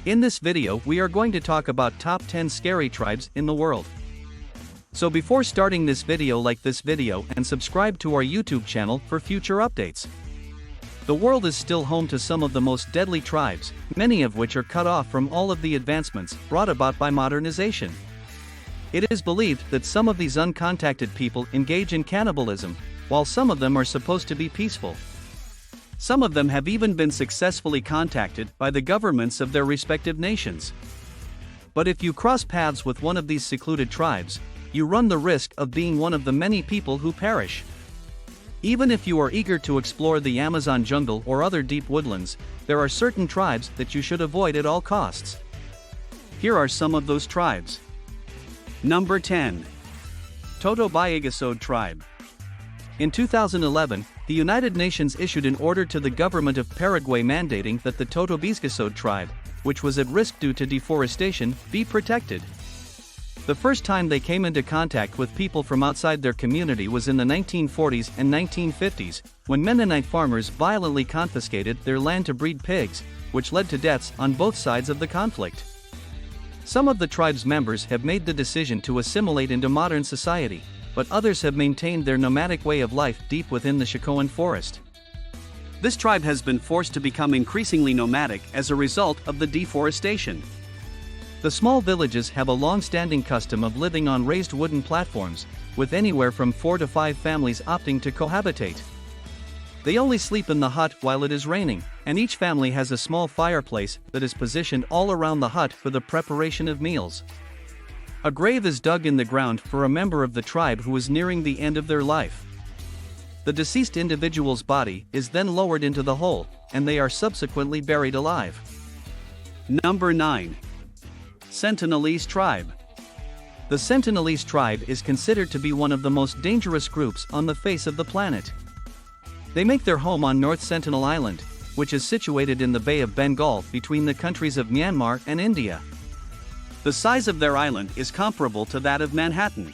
In this video we are going to talk about top 10 scary tribes in the world. So before starting this video, like this video and subscribe to our YouTube channel for future updates. The world is still home to some of the most deadly tribes, many of which are cut off from all of the advancements brought about by modernization. It is believed that some of these uncontacted people engage in cannibalism, while some of them are supposed to be peaceful. Some of them have even been successfully contacted by the governments of their respective nations. But if you cross paths with one of these secluded tribes, you run the risk of being one of the many people who perish. Even if you are eager to explore the Amazon jungle or other deep woodlands, there are certain tribes that you should avoid at all costs. Here are some of those tribes. Number 10. Tobasco Tribe. In 2011, the United Nations issued an order to the government of Paraguay mandating that the Tobasco Tribe, which was at risk due to deforestation, be protected. The first time they came into contact with people from outside their community was in the 1940s and 1950s, when Mennonite farmers violently confiscated their land to breed pigs, which led to deaths on both sides of the conflict. Some of the tribe's members have made the decision to assimilate into modern society, but others have maintained their nomadic way of life deep within the Chacoan forest. This tribe has been forced to become increasingly nomadic as a result of the deforestation. The small villages have a long-standing custom of living on raised wooden platforms, with anywhere from 4 to 5 families opting to cohabitate. They only sleep in the hut while it is raining, and each family has a small fireplace that is positioned all around the hut for the preparation of meals. A grave is dug in the ground for a member of the tribe who is nearing the end of their life. The deceased individual's body is then lowered into the hole, and they are subsequently buried alive. Number 9. Sentinelese Tribe. The Sentinelese Tribe is considered to be one of the most dangerous groups on the face of the planet. They make their home on North Sentinel Island, which is situated in the Bay of Bengal between the countries of Myanmar and India. The size of their island is comparable to that of Manhattan.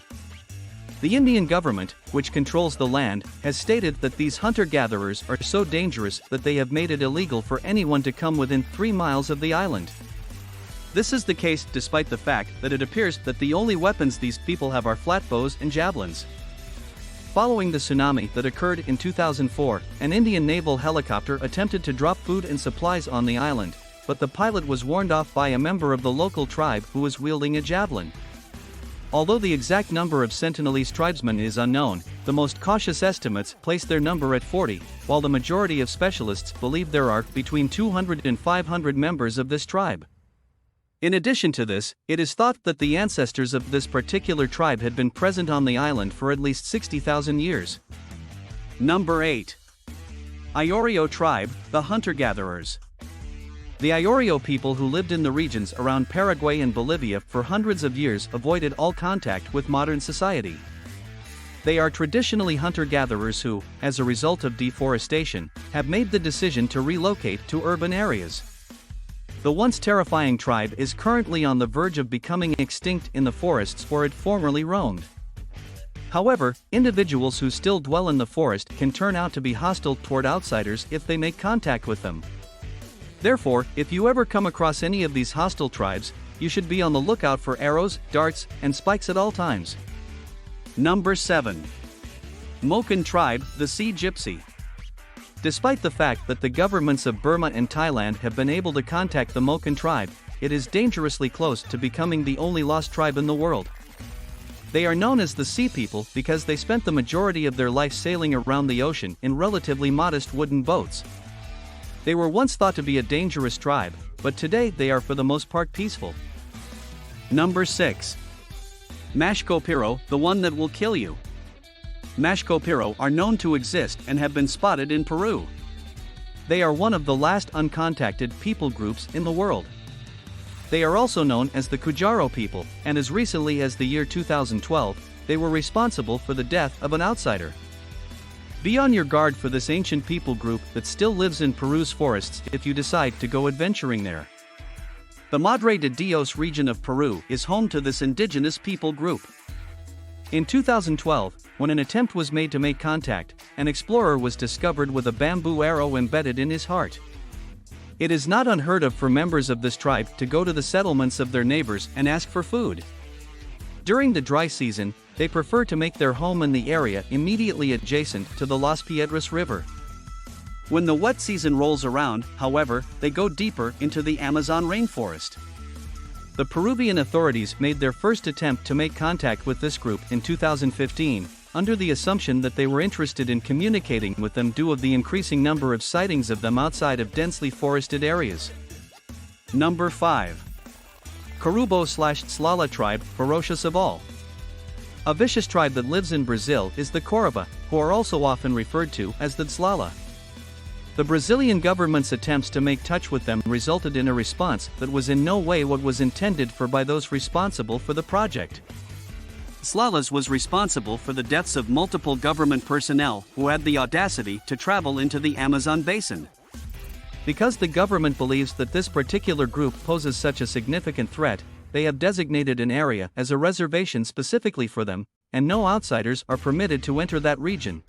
The Indian government, which controls the land, has stated that these hunter-gatherers are so dangerous that they have made it illegal for anyone to come within 3 miles of the island. This is the case despite the fact that it appears that the only weapons these people have are flatbows and javelins. Following the tsunami that occurred in 2004, an Indian naval helicopter attempted to drop food and supplies on the island, but the pilot was warned off by a member of the local tribe who was wielding a javelin. Although the exact number of Sentinelese tribesmen is unknown, the most cautious estimates place their number at 40, while the majority of specialists believe there are between 200 and 500 members of this tribe. In addition to this, it is thought that the ancestors of this particular tribe had been present on the island for at least 60,000 years. Number 8. Iorio Tribe, the hunter-gatherers. The Iorio people who lived in the regions around Paraguay and Bolivia for hundreds of years avoided all contact with modern society. They are traditionally hunter-gatherers who, as a result of deforestation, have made the decision to relocate to urban areas. The once terrifying tribe is currently on the verge of becoming extinct in the forests where it formerly roamed. However, individuals who still dwell in the forest can turn out to be hostile toward outsiders if they make contact with them. Therefore, if you ever come across any of these hostile tribes, you should be on the lookout for arrows, darts, and spikes at all times. Number 7. Moken Tribe, the Sea Gypsy. Despite the fact that the governments of Burma and Thailand have been able to contact the Moken tribe, it is dangerously close to becoming the only lost tribe in the world. They are known as the Sea People because they spent the majority of their life sailing around the ocean in relatively modest wooden boats. They were once thought to be a dangerous tribe, but today they are for the most part peaceful. Number 6. Mashkopiro, the one that will kill you. Mashkopiro are known to exist and have been spotted in Peru. They are one of the last uncontacted people groups in the world. They are also known as the Kujaro people, and as recently as the year 2012, they were responsible for the death of an outsider. Be on your guard for this ancient people group that still lives in Peru's forests if you decide to go adventuring there. The Madre de Dios region of Peru is home to this indigenous people group. In 2012, when an attempt was made to make contact, an explorer was discovered with a bamboo arrow embedded in his heart. It is not unheard of for members of this tribe to go to the settlements of their neighbors and ask for food. During the dry season, they prefer to make their home in the area immediately adjacent to the Las Piedras River. When the wet season rolls around, however, they go deeper into the Amazon rainforest. The Peruvian authorities made their first attempt to make contact with this group in 2015, under the assumption that they were interested in communicating with them due to the increasing number of sightings of them outside of densely forested areas. Number 5. Kurabo/Slala Tribe, ferocious of all. A vicious tribe that lives in Brazil is the Korowai, who are also often referred to as the Slala. The Brazilian government's attempts to make touch with them resulted in a response that was in no way what was intended for by those responsible for the project. Slalas was responsible for the deaths of multiple government personnel who had the audacity to travel into the Amazon basin. Because the government believes that this particular group poses such a significant threat, they have designated an area as a reservation specifically for them, and no outsiders are permitted to enter that region.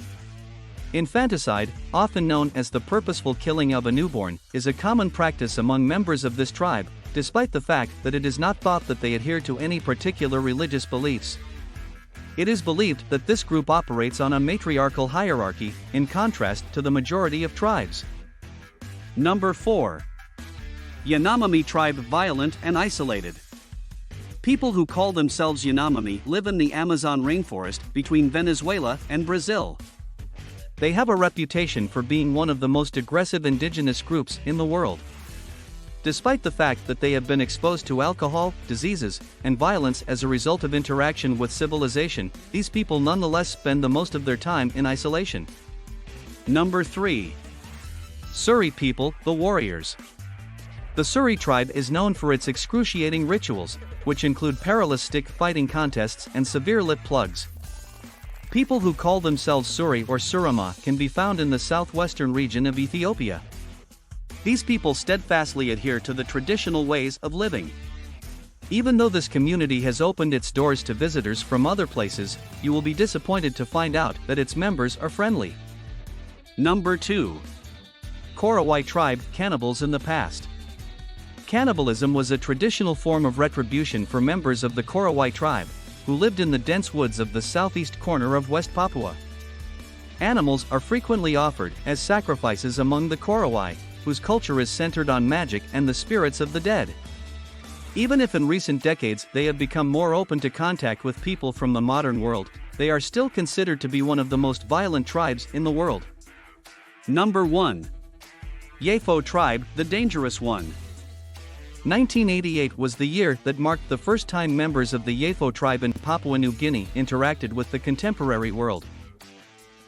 Infanticide, often known as the purposeful killing of a newborn, is a common practice among members of this tribe, despite the fact that it is not thought that they adhere to any particular religious beliefs. It is believed that this group operates on a matriarchal hierarchy, in contrast to the majority of tribes. Number 4. Yanami Tribe, violent and isolated. People who call themselves Yanami live in the Amazon rainforest between Venezuela and Brazil. They have a reputation for being one of the most aggressive indigenous groups in the world. Despite the fact that they have been exposed to alcohol, diseases, and violence as a result of interaction with civilization, these people nonetheless spend the most of their time in isolation. Number 3. Suri people, the warriors. The Suri tribe is known for its excruciating rituals, which include perilous stick fighting contests and severe lip plugs. People who call themselves Suri or Surama can be found in the southwestern region of Ethiopia. These people steadfastly adhere to the traditional ways of living. Even though this community has opened its doors to visitors from other places, you will be disappointed to find out that its members are friendly. Number 2. Korowai Tribe, cannibals in the past. Cannibalism was a traditional form of retribution for members of the Korowai Tribe, who lived in the dense woods of the southeast corner of West Papua. Animals are frequently offered as sacrifices among the Korowai, whose culture is centered on magic and the spirits of the dead. Even if in recent decades they have become more open to contact with people from the modern world, they are still considered to be one of the most violent tribes in the world. Number 1. Yafo Tribe, the dangerous one. 1988 was the year that marked the first time members of the Yafo Tribe in Papua New Guinea interacted with the contemporary world.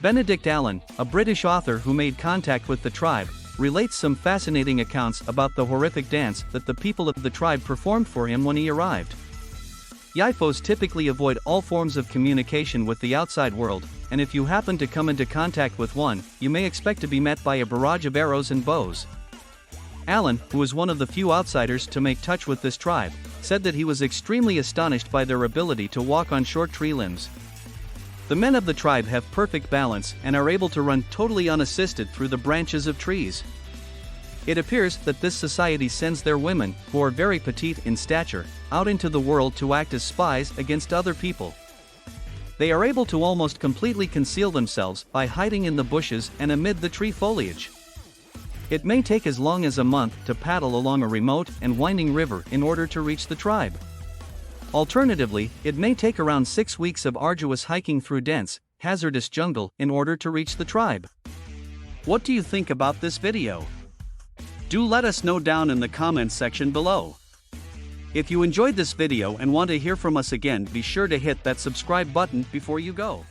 Benedict Allen, a British author who made contact with the tribe, relates some fascinating accounts about the horrific dance that the people of the tribe performed for him when he arrived. Yafos typically avoid all forms of communication with the outside world, and if you happen to come into contact with one, you may expect to be met by a barrage of arrows and bows. Allen, who was one of the few outsiders to make touch with this tribe, said that he was extremely astonished by their ability to walk on short tree limbs. The men of the tribe have perfect balance and are able to run totally unassisted through the branches of trees. It appears that this society sends their women, who are very petite in stature, out into the world to act as spies against other people. They are able to almost completely conceal themselves by hiding in the bushes and amid the tree foliage. It may take as long as a month to paddle along a remote and winding river in order to reach the tribe. Alternatively, it may take around 6 weeks of arduous hiking through dense, hazardous jungle in order to reach the tribe. What do you think about this video? Do let us know down in the comments section below. If you enjoyed this video and want to hear from us again, be sure to hit that subscribe button before you go.